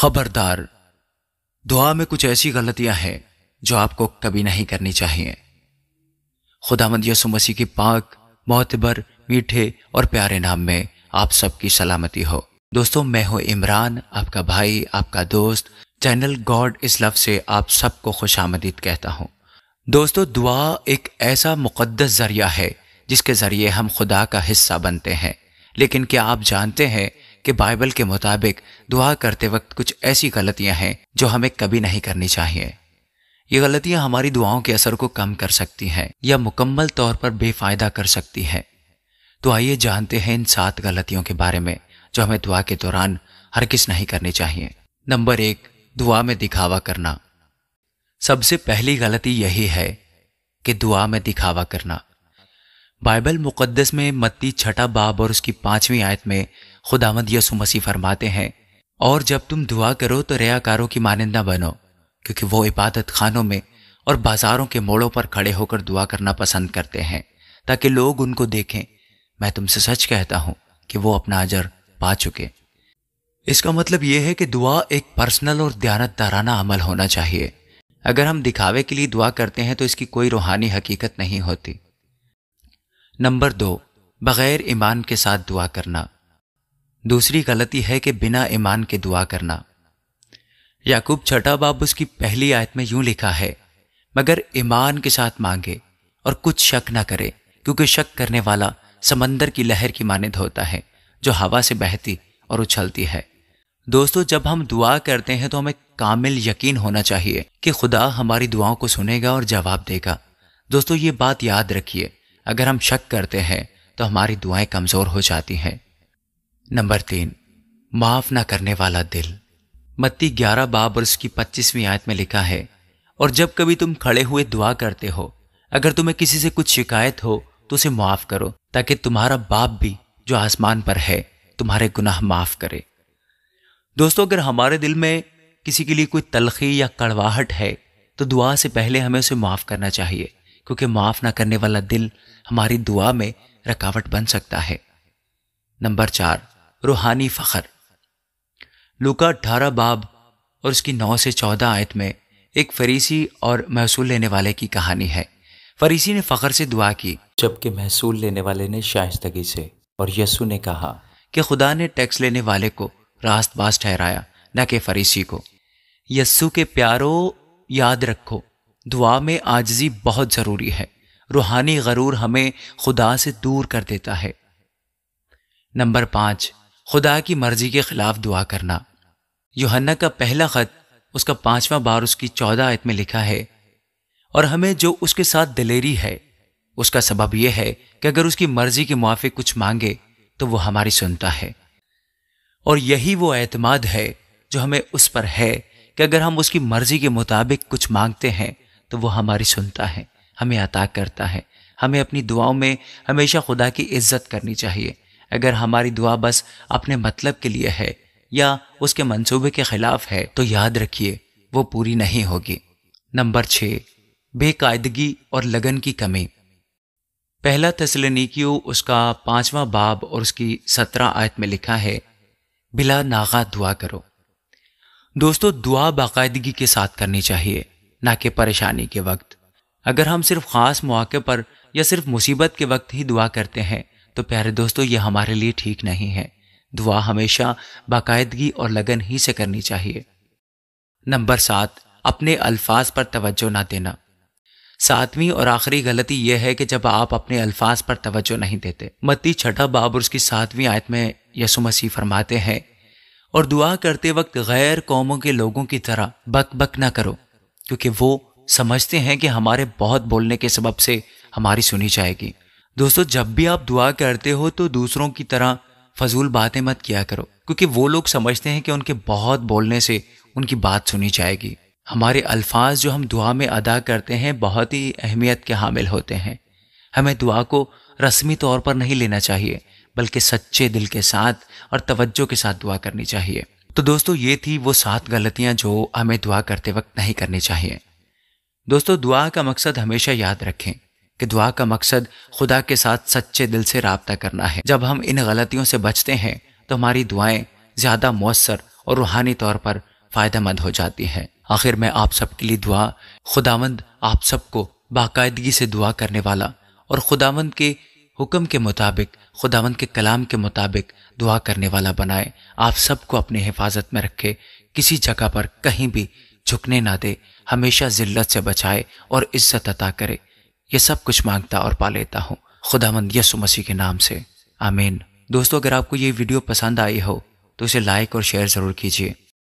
خبردار، دعا میں کچھ ایسی غلطیاں ہیں جو آپ کو کبھی نہیں کرنی چاہیے۔ خداوند یسوع مسیح کی پاک، معتبر، میٹھے اور پیارے نام میں آپ سب کی سلامتی ہو۔ دوستو، میں ہوں عمران، آپ کا بھائی، آپ کا دوست۔ چینل گاڈ از لو سے آپ سب کو خوش آمدید کہتا ہوں۔ دوستو، دعا ایک ایسا مقدس ذریعہ ہے جس کے ذریعے ہم خدا کا حصہ بنتے ہیں۔ لیکن کیا آپ جانتے ہیں کہ بائبل کے مطابق دعا کرتے وقت کچھ ایسی غلطیاں ہیں جو ہمیں کبھی نہیں کرنی چاہیے؟ یہ غلطیاں ہماری دعاؤں کے اثر کو کم کر سکتی ہیں یا مکمل طور پر بے فائدہ کر سکتی ہیں۔ تو آئیے جانتے ہیں ان 7 غلطیوں کے بارے میں جو ہمیں دعا کے دوران ہرگز نہیں کرنی چاہیے۔ نمبر 1، دعا میں دکھاوا کرنا۔ سب سے پہلی غلطی یہی ہے کہ دعا میں دکھاوا کرنا۔ بائبل مقدس میں متی 6 باب اور اس کی 5ویں آیت میں خداوند یسوع مسیح فرماتے ہیں، اور جب تم دعا کرو تو ریاکاروں کی مانند نہ بنو، کیونکہ وہ عبادت خانوں میں اور بازاروں کے موڑوں پر کھڑے ہو کر دعا کرنا پسند کرتے ہیں تاکہ لوگ ان کو دیکھیں۔ میں تم سے سچ کہتا ہوں کہ وہ اپنا اجر پا چکے۔ اس کا مطلب یہ ہے کہ دعا ایک پرسنل اور دیانتدارانہ عمل ہونا چاہیے۔ اگر ہم دکھاوے کے لیے دعا کرتے ہیں تو اس کی کوئی روحانی حقیقت نہیں ہوتی۔ نمبر 2، بغیر ایمان کے ساتھ دعا کرنا۔ دوسری غلطی ہے کہ بنا ایمان کے دعا کرنا۔ یعقوب 6 باب اس کی پہلی آیت میں یوں لکھا ہے، مگر ایمان کے ساتھ مانگے اور کچھ شک نہ کرے، کیونکہ شک کرنے والا سمندر کی لہر کی مانند ہوتا ہے جو ہوا سے بہتی اور اچھلتی ہے۔ دوستو، جب ہم دعا کرتے ہیں تو ہمیں کامل یقین ہونا چاہیے کہ خدا ہماری دعاؤں کو سنے گا اور جواب دے گا۔ دوستو، یہ بات یاد رکھیے، اگر ہم شک کرتے ہیں تو ہماری دعائیں کمزور ہو جاتی ہیں۔ نمبر 3، معاف نہ کرنے والا دل۔ متی 11 باب اور اس کی 25ویں آیت میں لکھا ہے، اور جب کبھی تم کھڑے ہوئے دعا کرتے ہو، اگر تمہیں کسی سے کچھ شکایت ہو تو اسے معاف کرو، تاکہ تمہارا باپ بھی جو آسمان پر ہے تمہارے گناہ معاف کرے۔ دوستو، اگر ہمارے دل میں کسی کے لیے کوئی تلخی یا کڑواہٹ ہے تو دعا سے پہلے ہمیں اسے معاف کرنا چاہیے، کیونکہ معاف نہ کرنے والا دل ہماری دعا میں رکاوٹ بن سکتا ہے۔ نمبر 4، روحانی فخر۔ لوکا 18 باب اور اس کی 9 سے 14 آیت میں ایک فریسی اور محصول لینے والے کی کہانی ہے۔ فریسی نے فخر سے دعا کی، جبکہ محصول لینے والے نے شائستگی سے، اور یسوع نے کہا کہ خدا نے ٹیکس لینے والے کو راست باز ٹھہرایا، نہ کہ فریسی کو۔ یسوع کے پیارو، یاد رکھو، دعا میں عاجزی بہت ضروری ہے۔ روحانی غرور ہمیں خدا سے دور کر دیتا ہے۔ نمبر 5، خدا کی مرضی کے خلاف دعا کرنا۔ یوحنا کا پہلا خط اس کا 5واں باب اس کی 14 آیت میں لکھا ہے، اور ہمیں جو اس کے ساتھ دلیری ہے اس کا سبب یہ ہے کہ اگر اس کی مرضی کے موافق کچھ مانگے تو وہ ہماری سنتا ہے، اور یہی وہ اعتماد ہے جو ہمیں اس پر ہے کہ اگر ہم اس کی مرضی کے مطابق کچھ مانگتے ہیں تو وہ ہماری سنتا ہے، ہمیں عطا کرتا ہے۔ ہمیں اپنی دعاؤں میں ہمیشہ خدا کی عزت کرنی چاہیے۔ اگر ہماری دعا بس اپنے مطلب کے لیے ہے یا اس کے منصوبے کے خلاف ہے تو یاد رکھیے وہ پوری نہیں ہوگی۔ نمبر 6، بے قاعدگی اور لگن کی کمی۔ پہلا تسلنیکیو اس کا 5واں باب اور اس کی 17 آیت میں لکھا ہے، بلا ناغہ دعا کرو۔ دوستو، دعا باقاعدگی کے ساتھ کرنی چاہیے، نہ کہ پریشانی کے وقت۔ اگر ہم صرف خاص مواقع پر یا صرف مصیبت کے وقت ہی دعا کرتے ہیں تو پیارے دوستو، یہ ہمارے لیے ٹھیک نہیں ہے۔ دعا ہمیشہ باقاعدگی اور لگن ہی سے کرنی چاہیے۔ نمبر 7، اپنے الفاظ پر توجہ نہ دینا۔ 7ویں اور آخری غلطی یہ ہے کہ جب آپ اپنے الفاظ پر توجہ نہیں دیتے۔ متی 6 باب اور اس کی 7ویں آیت میں یسوع مسیح فرماتے ہیں، اور دعا کرتے وقت غیر قوموں کے لوگوں کی طرح بک بک نہ کرو، کیونکہ وہ سمجھتے ہیں کہ ہمارے بہت بولنے کے سبب سے ہماری سنی جائے گی۔ دوستو، جب بھی آپ دعا کرتے ہو تو دوسروں کی طرح فضول باتیں مت کیا کرو، کیونکہ وہ لوگ سمجھتے ہیں کہ ان کے بہت بولنے سے ان کی بات سنی جائے گی۔ ہمارے الفاظ جو ہم دعا میں ادا کرتے ہیں بہت ہی اہمیت کے حامل ہوتے ہیں۔ ہمیں دعا کو رسمی طور پر نہیں لینا چاہیے، بلکہ سچے دل کے ساتھ اور توجہ کے ساتھ دعا کرنی چاہیے۔ تو دوستو، یہ تھی وہ 7 غلطیاں جو ہمیں دعا کرتے وقت نہیں کرنی چاہیے۔ دوستو، دعا کا مقصد ہمیشہ یاد رکھیں کہ دعا کا مقصد خدا کے ساتھ سچے دل سے رابطہ کرنا ہے۔ جب ہم ان غلطیوں سے بچتے ہیں تو ہماری دعائیں زیادہ مؤثر اور روحانی طور پر فائدہ مند ہو جاتی ہے۔ آخر میں آپ سب کے لیے دعا، خداوند آپ سب کو باقاعدگی سے دعا کرنے والا اور خداوند کے حکم کے مطابق، خداوند کے کلام کے مطابق دعا کرنے والا بنائے۔ آپ سب کو اپنی حفاظت میں رکھے، کسی جگہ پر کہیں بھی جھکنے نہ دے، ہمیشہ ذلت سے بچائے اور عزت عطا کرے۔ یہ سب کچھ مانگتا اور پا لیتا ہوں خداوند یسوع مسیح کے نام سے، آمین۔ دوستو، اگر آپ کو یہ ویڈیو پسند آئی ہو تو اسے لائک اور شیئر ضرور کیجیے